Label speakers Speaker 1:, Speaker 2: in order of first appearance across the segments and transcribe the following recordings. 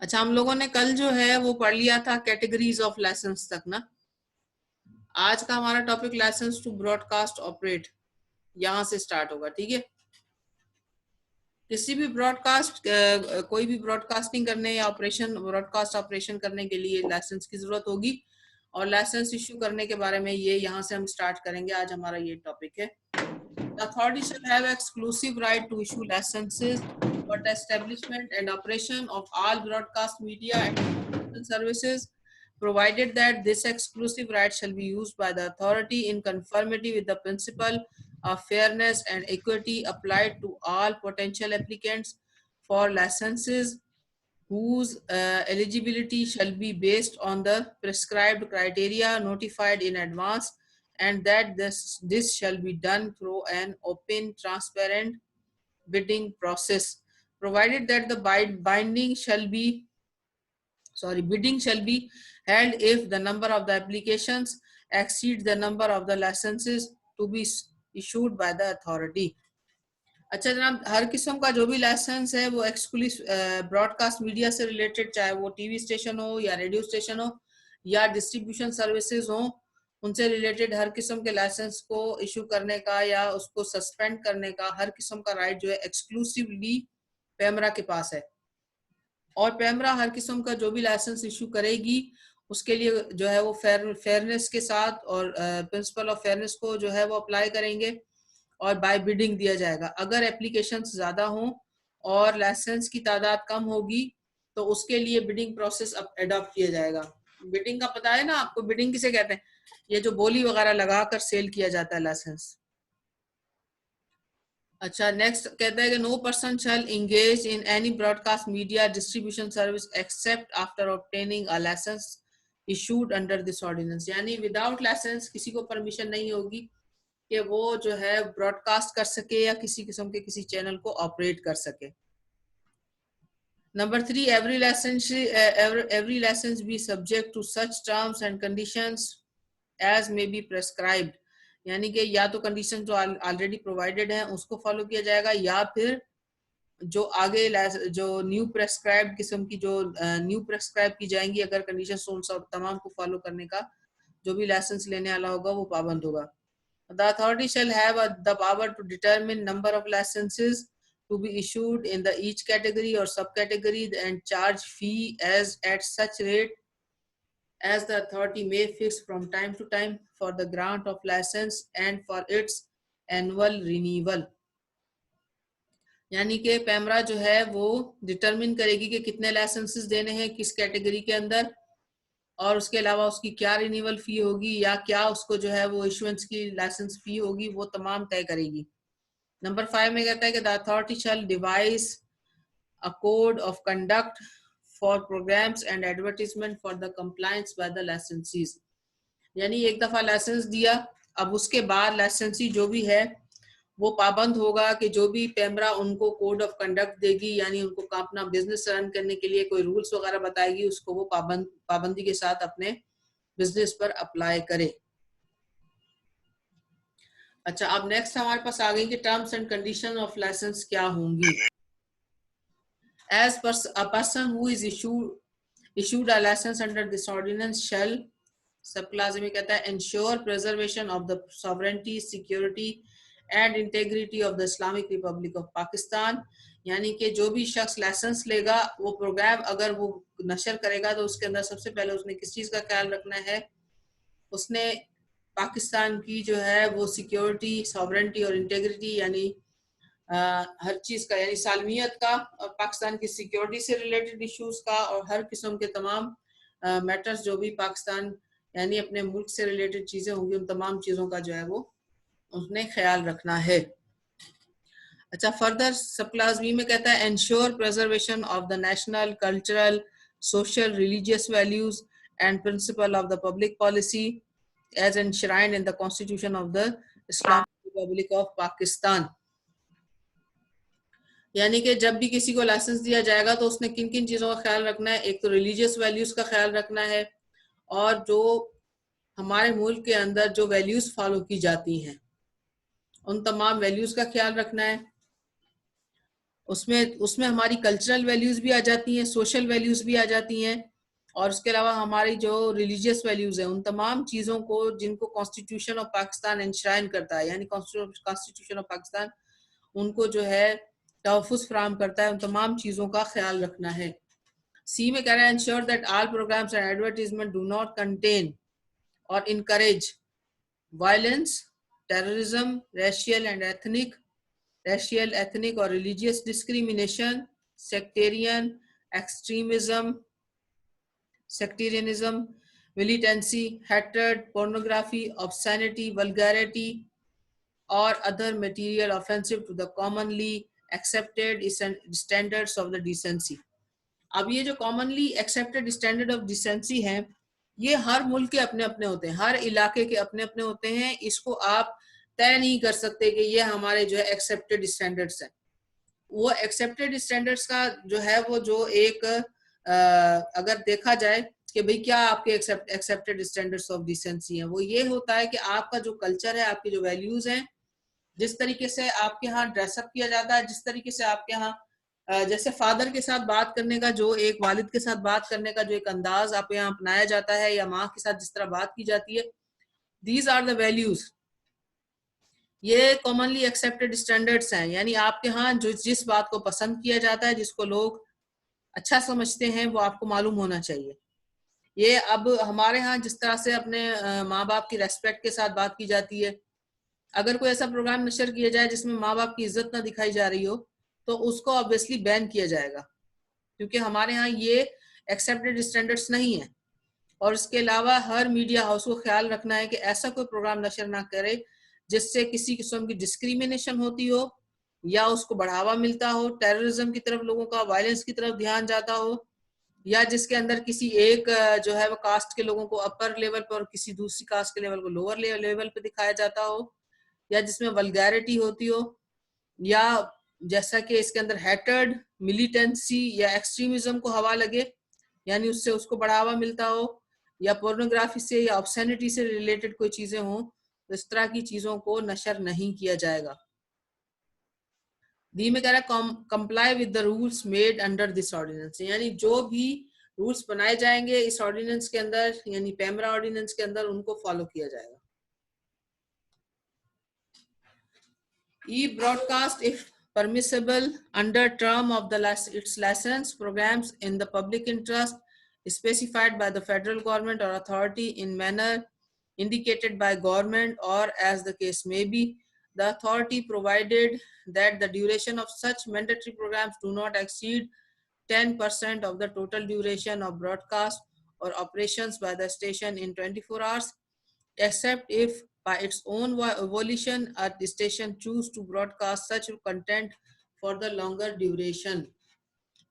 Speaker 1: अच्छा, हम लोगों ने कल जो है वो पढ़ लिया था कैटेगरीज ऑफ लाइसेंस तक ना। आज का हमारा topic licence to broadcast operate यहां से स्टार्ट होगा, ठीक है। किसी भी ब्रॉडकास्ट कोई भी ब्रॉडकास्टिंग करने या ब्रॉडकास्ट ऑपरेशन करने के लिए लाइसेंस की जरूरत होगी, और लाइसेंस इश्यू करने के बारे में ये यहाँ से हम स्टार्ट करेंगे। आज हमारा ये टॉपिक है। The authority shall have exclusive right to issue licenses for the establishment and operation of all broadcast media and television services, provided that this exclusive right shall be used by the authority in conformity with the principle of fairness and equity applied to all potential applicants for licenses whose eligibility shall be based on the prescribed criteria notified in advance, and that this shall be done through an open, transparent bidding process, provided that the bidding shall be held if the number of the applications exceeds the number of the licenses to be issued by the authority. अच्छा जनाब, हर किस्म का जो भी licence है वो exclusive broadcast media से related, चाहे वो टीवी स्टेशन हो या रेडियो स्टेशन हो या डिस्ट्रीब्यूशन सर्विसेज हो, उनसे रिलेटेड हर किस्म के लाइसेंस को इशू करने का या उसको सस्पेंड करने का हर किस्म का राइट जो है एक्सक्लूसिवली पैमरा के पास है। और पैमरा हर किस्म का जो भी लाइसेंस इशू करेगी उसके लिए जो है वो फेयरनेस के साथ और प्रिंसिपल ऑफ फेयरनेस को जो है वो अप्लाई करेंगे और बाय बिडिंग दिया जाएगा। अगर एप्लीकेशंस ज्यादा हों और लाइसेंस की तादाद कम होगी तो उसके लिए बिडिंग प्रोसेस अडॉप्ट किया जाएगा। बिडिंग का पता है ना आपको, बिडिंग किसे कहते हैं? ये जो बोली वगैरह लगाकर सेल किया जाता है लाइसेंस। अच्छा, नेक्स्ट कहता है कि no person shall engage in any broadcast media distribution service except after obtaining a licence issued under this ordinance. यानी विदाउट लाइसेंस किसी को परमिशन नहीं होगी कि वो जो है ब्रॉडकास्ट कर सके या किसी किस्म के किसी चैनल को ऑपरेट कर सके। Number 3, every license be subject to such terms and conditions as may be prescribed। यानी कि या तो कंडीशन जो ऑलरेडी प्रोवाइडेड है उसको फॉलो किया जाएगा, या फिर जो आगे जो न्यू प्रेस्क्राइब किस्म की जो न्यू प्रेस्क्राइब की जाएंगी अगर कंडीशन उन सब तमाम को फॉलो करने का जो भी लाइसेंस लेने वाला होगा वो पाबंद होगा। The authority shall have the power to determine number of licenses to be issued in the each category or subcategory and charge fee as at such rate as the authority may fix from time to time for the grant of license and for its annual renewal। यानी कि पैमरा जो है वो determine करेगी कि कितने licences देने हैं किस कैटेगरी के अंदर, और उसके अलावा उसकी क्या रिन्यूअल फी होगी या क्या उसको जो है वो इशुएंस की लाइसेंस फी होगी, वो तमाम तय करेगी। नंबर 5 में कहता है कि the authority shall devise a code of conduct for programmes and advertisement for the compliance by the licensees. यानी एक दफा लाइसेंस दिया, अब उसके बाद लाइसेंसी जो भी है वो पाबंद होगा कि जो भी पैमरा उनको कोड ऑफ कंडक्ट देगी, यानी उनको अपना बिजनेस रन करने के लिए कोई रूल्स वगैरह बताएगी, उसको वो पाबंदी के साथ अपने बिजनेस पर अप्लाई करे। अच्छा, अब नेक्स्ट हमारे पास आ गई कि terms and condition of licence क्या होंगी। As a person who is issued a license under this ordinance shall, subclause में कहता है, ensure preservation of the sovereignty, security and integrity of the Islamic Republic of Pakistan। यानी कि जो भी शख्स लाइसेंस लेगा वो प्रोग्राम अगर वो नशर करेगा तो उसके अंदर सबसे पहले उसने किस चीज का ख्याल रखना है, उसने पाकिस्तान की जो है वो सिक्योरिटी, सॉवरेंटी और इंटेग्रिटी यानी हर चीज का, यानी सालमियत का और पाकिस्तान की सिक्योरिटी से रिलेटेड इश्यूज का और हर किस्म के तमाम मैटर्स जो भी पाकिस्तान यानी अपने मुल्क से रिलेटेड चीजें होंगी उन तमाम चीजों का जो है वो उसने ख्याल रखना है। अच्छा, फर्दर सब क्लास बी में कहता है ensure preservation of the national, cultural, social, religious values and principle of the public policy as enshrined in the constitution of the Islamic republic of Pakistan. यानी कि जब भी किसी को लाइसेंस दिया जाएगा तो उसने किन किन चीजों का ख्याल रखना है। एक तो रिलीजियस वैल्यूज का ख्याल रखना है और जो हमारे मुल्क के अंदर जो वैल्यूज फॉलो की जाती हैं उन तमाम वैल्यूज का ख्याल रखना है। उसमें उसमें हमारी कल्चरल वैल्यूज भी आ जाती हैं, सोशल वैल्यूज भी आ जाती हैं, और उसके अलावा हमारी जो रिलीजियस वैल्यूज हैं, उन तमाम चीज़ों को जिनको कॉन्स्टिट्यूशन ऑफ पाकिस्तान एंश्राइन करता है, यानी कॉन्स्टिट्यूशन ऑफ पाकिस्तान उनको जो है तहफ़्फ़ुज़ फराहम करता है, उन तमाम चीज़ों का ख्याल रखना है। सी में कह रहा है ensure that all programmes and advertisement do not contain or encourage violence, terrorism, racial, ethnic or religious discrimination, sectarianism, militancy, hatred, pornography, obscenity, vulgarity, or other material offensive to the commonly accepted standards of the decency. अब ये जो commonly accepted standard of decency है, ये हर मुल्क के अपने अपने होते हैं, हर इलाके के अपने अपने होते हैं। इसको आप तय नहीं कर सकते कि ये हमारे जो है एक्सेप्टेड स्टैंडर्ड्स हैं। वो एक्सेप्टेड स्टैंडर्ड्स का जो है वो जो एक अगर देखा जाए कि भाई क्या आपके एक्सेप्टेड स्टैंडर्ड्स ऑफ डिसेंसी हैं, वो ये होता है कि आपका जो कल्चर है, आपके जो वैल्यूज हैं, जिस तरीके से आपके यहाँ ड्रेसअप किया जाता है, जिस तरीके से आपके यहाँ जैसे फादर के साथ बात करने का जो एक वालिद के साथ बात करने का जो एक अंदाज आप यहाँ अपनाया जाता है, या माँ के साथ जिस तरह बात की जाती है, दीज आर द वैल्यूज। ये कॉमनली एक्सेप्टेड स्टैंडर्ड्स हैं, यानी आपके यहाँ जो जिस बात को पसंद किया जाता है, जिसको लोग अच्छा समझते हैं, वो आपको मालूम होना चाहिए। ये अब हमारे यहाँ जिस तरह से अपने माँ बाप की रेस्पेक्ट के साथ बात की जाती है, अगर कोई ऐसा प्रोग्राम नशर किया जाए जिसमें माँ बाप की इज्जत ना दिखाई जा रही हो, तो उसको ऑब्वियसली बैन किया जाएगा, क्योंकि हमारे यहाँ ये एक्सेप्टेड स्टैंडर्ड्स नहीं है। और इसके अलावा हर मीडिया हाउस को ख्याल रखना है कि ऐसा कोई प्रोग्राम नशर ना करे जिससे किसी किस्म की डिस्क्रिमिनेशन होती हो या उसको बढ़ावा मिलता हो, टेररिज्म की तरफ लोगों का, वायलेंस की तरफ ध्यान जाता हो, या जिसके अंदर किसी एक जो है वो कास्ट के लोगों को अपर लेवल पर और किसी दूसरी कास्ट के लेवल को लोअर लेवल पर दिखाया जाता हो, या जिसमें वल्गैरिटी होती हो, या जैसा कि इसके अंदर हैटर्ड, मिलिटेंसी या एक्सट्रीमिज्म को हवा लगे, यानी उससे उसको बढ़ावा मिलता हो, या पोर्नोग्राफी से या ऑब्सेनिटी से रिलेटेड कोई चीजें हों, तो इस तरह की चीजों को नशर नहीं किया जाएगा। दी में कह रहा है comply with the rules made under this ordinance, यानी जो भी रूल्स बनाए जाएंगे इस ऑर्डिनेंस के अंदर, यानी पेमरा ऑर्डिनेंस के अंदर, उनको फॉलो किया जाएगा। E-broadcast, if permissible under term of the its license, programs in the public interest specified by the federal government or authority in manner indicated by government or as the case may be, the authority provided that the duration of such mandatory programs do not exceed 10% of the total duration of broadcast or operations by the station in 24 hours, except if by its own volition the station choose to broadcast such content for the longer duration.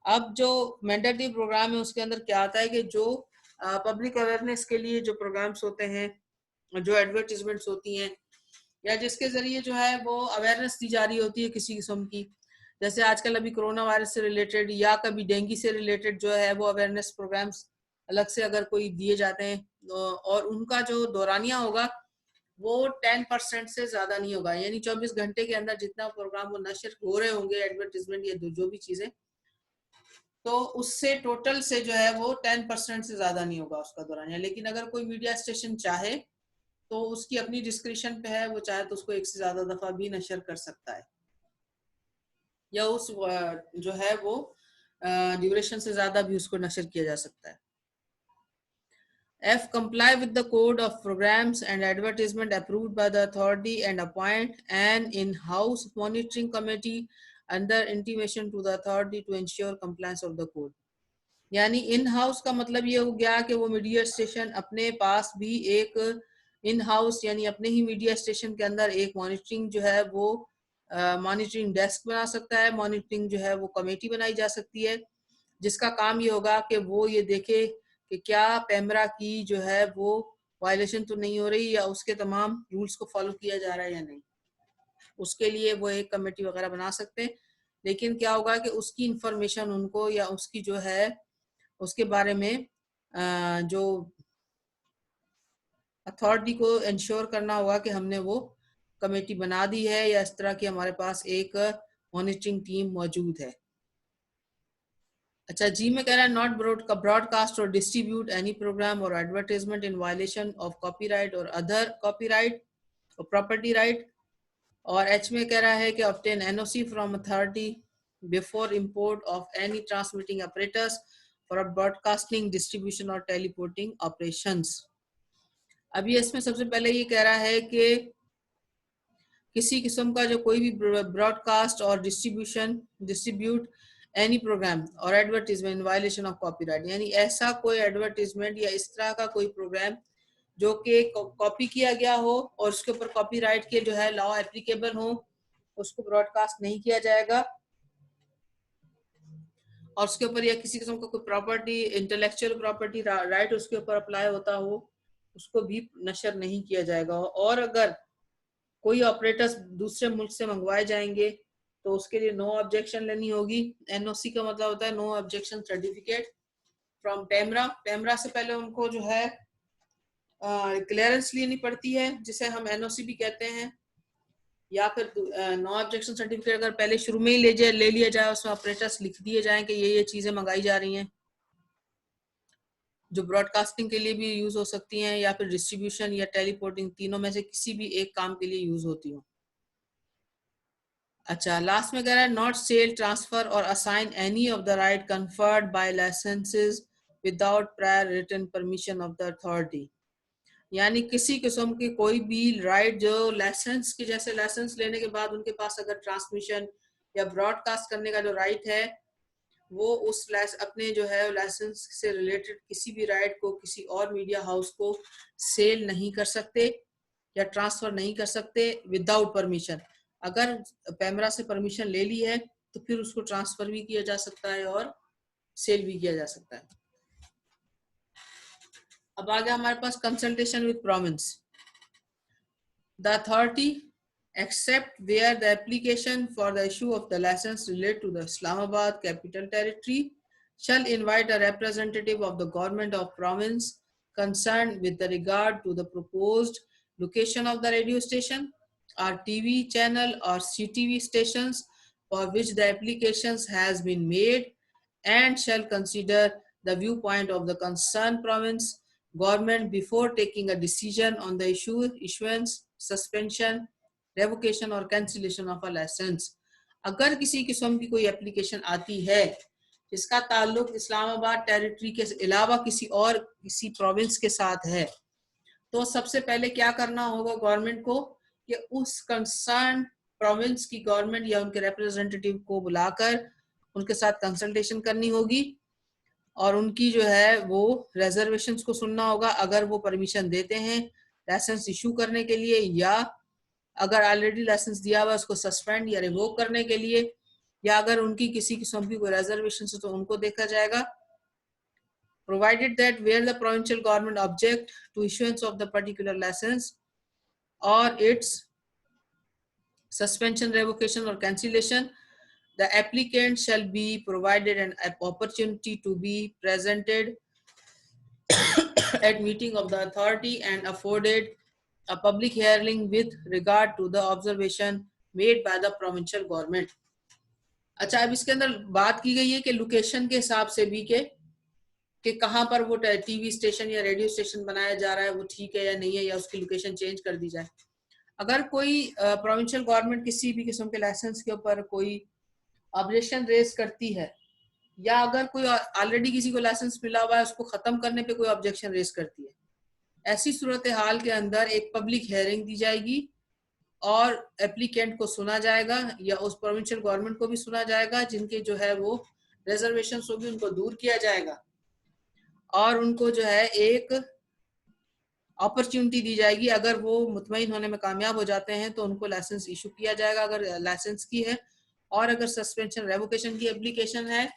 Speaker 1: अब जो mandatory programme है उसके अंदर क्या आता है कि जो पब्लिक अवेयरनेस के लिए जो प्रोग्राम्स होते हैं, जो एडवर्टीजमेंट्स होती हैं, या जिसके जरिए जो है वो अवेयरनेस दी जा रही होती है किसी किस्म की, जैसे आजकल अभी कोरोना वायरस से रिलेटेड या कभी डेंगू से रिलेटेड जो है वो अवेयरनेस प्रोग्राम्स अलग से अगर कोई दिए जाते हैं, और उनका जो दौरानिया होगा वो 10% से ज्यादा नहीं होगा, यानी 24 घंटे के अंदर जितना प्रोग्राम वो नशर हो रहे होंगे, एडवर्टीजमेंट या जो भी चीजें, तो उससे टोटल से जो है वो 10% से ज्यादा नहीं होगा उसका दौरानिया। लेकिन अगर कोई मीडिया स्टेशन चाहे तो उसकी अपनी डिस्क्रिप्शन पे है, वो चाहे तो उसको एक से ज्यादा दफा भी नशर कर सकता है, या उस जो है वो ड्यूरेशन से ज्यादा भी उसको नशर किया जा सकता है। F. Comply with the code of programs and advertisement approved by the authority and appoint an in-house monitoring committee under intimation to the authority to ensure compliance of the code. यानी in house का मतलब ये हो गया कि वो media station अपने पास भी एक इन हाउस यानी अपने ही मीडिया स्टेशन के अंदर एक मॉनिटरिंग जो है वो मॉनिटरिंग डेस्क बना सकता है, मॉनिटरिंग जो है वो कमेटी बनाई जा सकती है, जिसका काम ये होगा कि वो ये देखे कि क्या पेमरा की जो है वो वायलेशन तो नहीं हो रही या उसके तमाम रूल्स को फॉलो किया जा रहा है या नहीं। उसके लिए वो एक कमेटी वगैरह बना सकते हैं, लेकिन क्या होगा कि उसकी इंफॉर्मेशन उनको या उसकी जो है उसके बारे में जो अथॉरिटी को इंश्योर करना होगा कि हमने वो कमेटी बना दी है या इस तरह की हमारे पास एक मॉनिटरिंग टीम मौजूद है। अच्छा, जी में कह रहा है नॉट ब्रॉडकास्ट और डिस्ट्रीब्यूट एनी प्रोग्राम और advertisement in violation of copyright और अदर कॉपीराइट और प्रॉपर्टी राइट। और एच में कह रहा है कि obtain NOC from authority before import of any transmitting operators for broadcasting distribution और टेलीपोर्टिंग ऑपरेशंस। अभी इसमें सबसे पहले ये कह रहा है कि किसी किस्म का जो कोई भी ब्रॉडकास्ट और डिस्ट्रीब्यूट एनी प्रोग्राम और advertisement in violation of copyright, यानी ऐसा कोई एडवर्टीजमेंट या इस तरह का कोई प्रोग्राम जो कि कॉपी किया गया हो और उसके ऊपर कॉपीराइट के जो है लॉ एप्लीकेबल हो, उसको ब्रॉडकास्ट नहीं किया जाएगा। और उसके ऊपर या किसी किस्म का कोई प्रॉपर्टी, इंटेलेक्चुअल प्रॉपर्टी राइट उसके ऊपर अप्लाई होता हो, उसको भी नशर नहीं किया जाएगा। और अगर कोई ऑपरेटर्स दूसरे मुल्क से मंगवाए जाएंगे तो उसके लिए नो ऑब्जेक्शन लेनी होगी। एनओसी का मतलब होता है नो ऑब्जेक्शन सर्टिफिकेट फ्रॉम टेमरा। टेमरा से पहले उनको जो है क्लियरेंस लेनी पड़ती है, जिसे हम एनओसी भी कहते हैं, या फिर नो ऑब्जेक्शन सर्टिफिकेट अगर पहले शुरू में ही ले लिया जाए, उसमें ऑपरेटर्स लिख दिए जाएं कि ये चीजें मंगाई जा रही हैं जो ब्रॉडकास्टिंग के लिए भी यूज हो सकती हैं या फिर डिस्ट्रीब्यूशन या टेलीपोर्टिंग, तीनों में से किसी भी एक काम के लिए यूज होती हो। अच्छा, लास्ट में कह रहा है नॉट सेल, ट्रांसफर और assign any of the right conferred by licensees without prior written permission of the authority, यानी किसी किस्म की कोई भी राइट जो लाइसेंस की, जैसे लाइसेंस लेने के बाद उनके पास अगर ट्रांसमिशन या ब्रॉडकास्ट करने का जो राइट है, वो उस अपने जो है लाइसेंस से रिलेटेड किसी भी राइट को किसी और मीडिया हाउस को सेल नहीं कर सकते या ट्रांसफर नहीं कर सकते विदाउट परमिशन। अगर पेमरा से परमिशन ले ली है तो फिर उसको ट्रांसफर भी किया जा सकता है और सेल भी किया जा सकता है। अब आ गया हमारे पास consultation with province. The authority except where the application for the issue of the license relate to the Islamabad Capital Territory shall invite a representative of the government of province concerned with the regard to the proposed location of the radio station or TV channel or CTV stations for which the applications has been made, and shall consider the viewpoint of the concerned province government before taking a decision on the issuance, suspension, revocation और cancellation of a licence. अगर किसी किस्म की कोई application आती है जिसका ताल्लुक इस्लामाबाद टेरिटरी के अलावा किसी प्रोविंस के साथ है, तो सबसे पहले क्या करना होगा गवर्नमेंट को कि उस कंसर्न प्रोविंस की गवर्नमेंट या उनके रिप्रेजेंटेटिव को बुलाकर उनके साथ कंसल्टेशन करनी होगी और उनकी जो है वो रिजर्वेशंस को सुनना होगा, अगर वो परमिशन देते हैं लाइसेंस इशू करने के लिए, या अगर ऑलरेडी लाइसेंस दिया हुआ उसको सस्पेंड या रिवोक करने के लिए, या अगर उनकी किसी किस्म की कोई रिजर्वेशन है तो उनको देखा जाएगा। Provided that where the provincial government object to issuance of the particular licence और इट्स सस्पेंशन, रेवोकेशन और cancellation, the applicant shall be provided an opportunity to be presented at meeting of the authority and afforded a public hearing with regard to the observation made by the provincial government. अच्छा, अब इसके अंदर बात की गई है कि location के हिसाब से भी कि कहाँ पर वो टीवी स्टेशन या रेडियो स्टेशन बनाया जा रहा है वो ठीक है या नहीं है, या उसकी लोकेशन चेंज कर दी जाए। अगर कोई प्रोविंशियल गवर्नमेंट किसी भी किस्म के लाइसेंस के ऊपर कोई ऑब्जेक्शन रेज करती है, या अगर कोई ऑलरेडी किसी को लाइसेंस मिला हुआ है उसको खत्म करने पे कोई ऑब्जेक्शन रेज करती है, ऐसी सूरत हाल के अंदर एक पब्लिक हेयरिंग दी जाएगी और एप्लीकेंट को सुना जाएगा या उस प्रोविंशियल गवर्नमेंट को भी सुना जाएगा जिनके जो है वो रिजर्वेशंस होगी उनको दूर किया जाएगा और उनको जो है एक अपॉर्चुनिटी दी जाएगी। अगर वो मुतमईन होने में कामयाब हो जाते हैं तो उनको लाइसेंस इशू किया जाएगा अगर लाइसेंस की है, और अगर सस्पेंशन रेवोकेशन की एप्लीकेशन है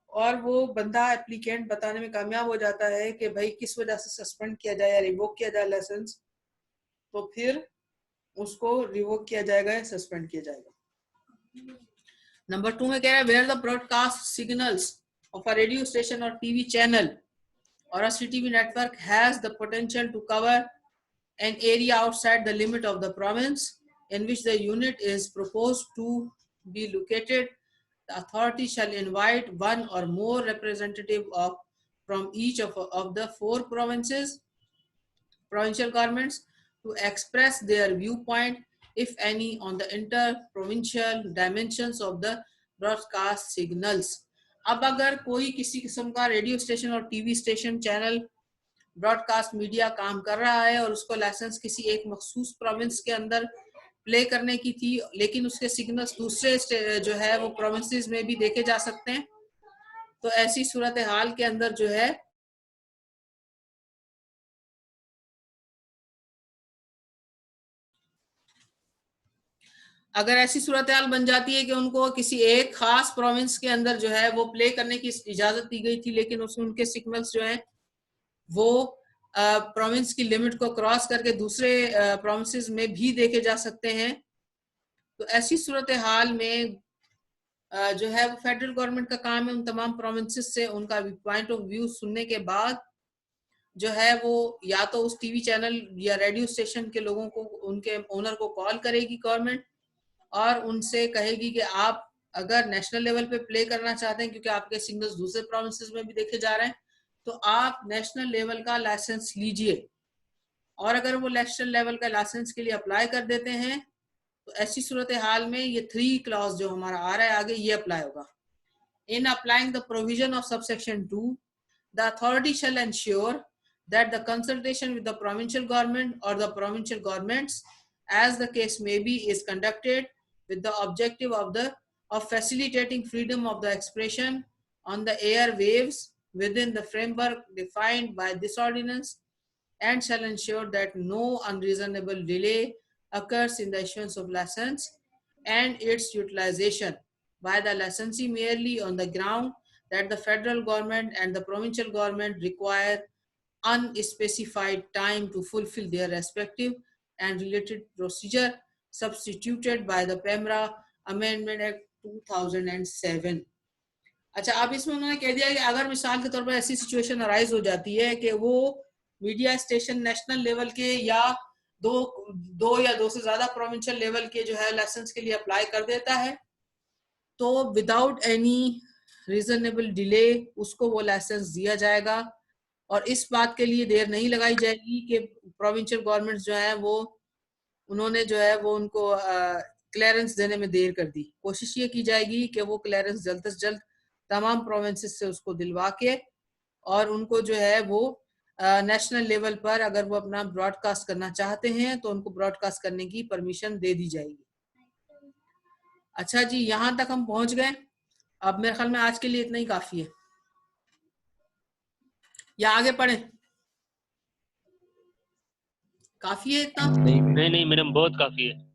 Speaker 1: और वो बंदा एप्लीकेंट बताने में कामयाब हो जाता है कि भाई किस वजह से सस्पेंड किया जाए या रिवोक किया जाए लाइसेंस, तो फिर उसको रिवोक किया जाएगा या सस्पेंड किया जाएगा। नंबर 2 में कह रहा है where the broadcast signals of a radio station or TV channel or a CTV network has the potential to cover an area outside the limit of the province in which the unit is proposed to be located, the authority shall invite one or more representative from each of the 4 provincial governments to express their viewpoint, if any, on the inter-provincial dimensions of the broadcast signals. अब अगर कोई किसी किस्म का radio station or TV station channel broadcast media काम कर रहा है और उसको लाइसेंस किसी एक मखसूस प्रोविंस के अंदर प्ले करने की थी, लेकिन उसके सिग्नल्स दूसरे जो है वो प्रोविंसेस में भी देखे जा सकते हैं, तो ऐसी सूरत हाल के अंदर जो है अगर ऐसी सूरत हाल बन जाती है कि उनको किसी एक खास प्रोविंस के अंदर जो है वो प्ले करने की इजाजत दी गई थी, लेकिन उसमें उनके सिग्नल्स जो हैं वो प्रोविंस की लिमिट को क्रॉस करके दूसरे प्रोविंसेस में भी देखे जा सकते हैं, तो ऐसी सूरत हाल में जो है वो फेडरल गवर्नमेंट का काम है उन तमाम प्रोविंसेस से उनका पॉइंट ऑफ व्यू सुनने के बाद जो है वो या तो उस टीवी चैनल या रेडियो स्टेशन के लोगों को, उनके ओनर को कॉल करेगी गवर्नमेंट और उनसे कहेगी कि आप अगर नेशनल लेवल पे प्ले करना चाहते हैं, क्योंकि आपके सिग्नल्स दूसरे प्रोविंसेस में भी देखे जा रहे हैं, तो आप नेशनल लेवल का लाइसेंस लीजिए। और अगर वो नेशनल लेवल का लाइसेंस के लिए अप्लाई कर देते हैं तो ऐसी सूरत हाल में ये 3 क्लॉज जो हमारा आ रहा है आगे ये अप्लाई होगा। In applying the provision of subsection 2, the authority shall ensure that the consultation with the provincial government or the provincial governments, as the case may be, is conducted with the objective of facilitating freedom of the expression on the air waves within the framework defined by this ordinance, and shall ensure that no unreasonable delay occurs in the issuance of license and its utilization by the licensee merely on the ground that the federal government and the provincial government require unspecified time to fulfill their respective and related procedure, substituted by the PEMRA Amendment Act 2007। अच्छा, अब इसमें उन्होंने कह दिया कि अगर मिसाल के तौर पर ऐसी सिचुएशन अराइज हो जाती है कि वो मीडिया स्टेशन नेशनल लेवल के या दो या दो से ज्यादा प्रोविंशियल लेवल के जो है लाइसेंस के लिए अप्लाई कर देता है, तो विदाउट एनी रीजनेबल डिले उसको वो लाइसेंस दिया जाएगा और इस बात के लिए देर नहीं लगाई जाएगी कि प्रोविंशियल गवर्नमेंट्स जो है वो उन्होंने जो है वो उनको क्लियरेंस देने में देर कर दी। कोशिश ये की जाएगी कि वो क्लियरेंस जल्द से जल्द तमाम प्रोविंसेस से उसको दिलवा के और उनको जो है वो नेशनल लेवल पर अगर वो अपना ब्रॉडकास्ट करना चाहते हैं तो उनको ब्रॉडकास्ट करने की परमिशन दे दी जाएगी। अच्छा जी, यहां तक हम पहुंच गए। अब मेरे ख्याल में आज के लिए इतना ही काफी है, या आगे पढ़े? काफी है इतना?
Speaker 2: नहीं मैडम, बहुत काफी है।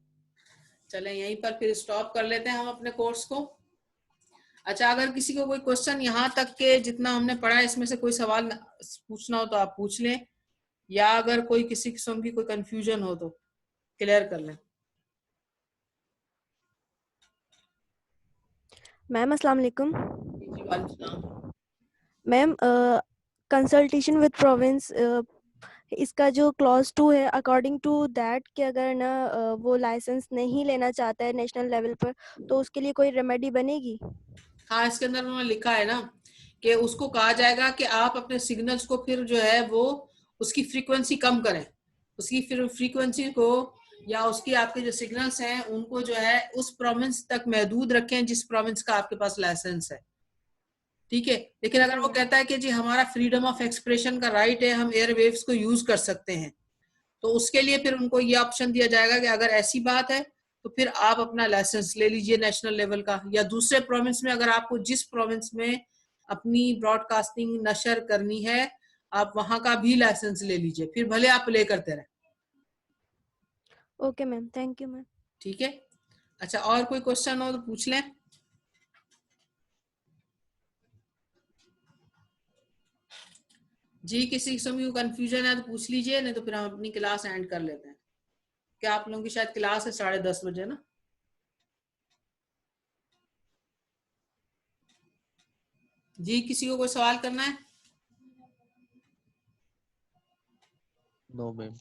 Speaker 1: चलें यहीं पर फिर स्टॉप कर लेते हैं हम अपने कोर्स को। अच्छा, अगर किसी को कोई क्वेश्चन यहाँ तक के जितना हमने पढ़ा इसमें से कोई सवाल पूछना हो तो आप पूछ लें, या अगर कोई किसी किस्म की कोई कंफ्यूजन हो तो क्लियर कर लें।
Speaker 3: मैम अस्सलाम वालेकुम। मैम कंसल्टेशन विद प्रोविंस, इसका जो क्लॉज 2 है, अकॉर्डिंग टू दैट कि अगर ना वो लाइसेंस नहीं लेना चाहता है नेशनल लेवल पर तो उसके लिए कोई रेमेडी बनेगी?
Speaker 1: हाँ, इसके अंदर उन्होंने लिखा है ना कि उसको कहा जाएगा कि आप अपने सिग्नल्स को फिर जो है वो उसकी फ्रीक्वेंसी कम करें, उसकी फिर फ्रीक्वेंसी को या उसकी आपके जो सिग्नल्स हैं उनको जो है उस प्रोविंस तक महदूद रखें जिस प्रोविंस का आपके पास लाइसेंस है, ठीक है। लेकिन अगर वो कहता है कि जी हमारा फ्रीडम ऑफ एक्सप्रेशन का राइट है, हम एयरवेव्स को यूज कर सकते हैं, तो उसके लिए फिर उनको ये ऑप्शन दिया जाएगा कि अगर ऐसी बात है तो फिर आप अपना लाइसेंस ले लीजिए नेशनल लेवल का, या दूसरे प्रोविंस में अगर आपको जिस प्रोविंस में अपनी ब्रॉडकास्टिंग नशर करनी है आप वहां का भी लाइसेंस ले लीजिए, फिर भले आप प्ले करते रहे।
Speaker 3: Okay ma'am, thank you ma'am.
Speaker 1: ठीक है। अच्छा, और कोई क्वेश्चन हो तो पूछ लें। जी, किसी किस्म की कंफ्यूजन है तो पूछ लीजिए, नहीं तो फिर हम अपनी क्लास एंड कर लेते हैं। क्या आप लोगों की शायद क्लास है 10:30 बजे ना? जी, किसी को कोई सवाल करना है?
Speaker 4: No ma'am.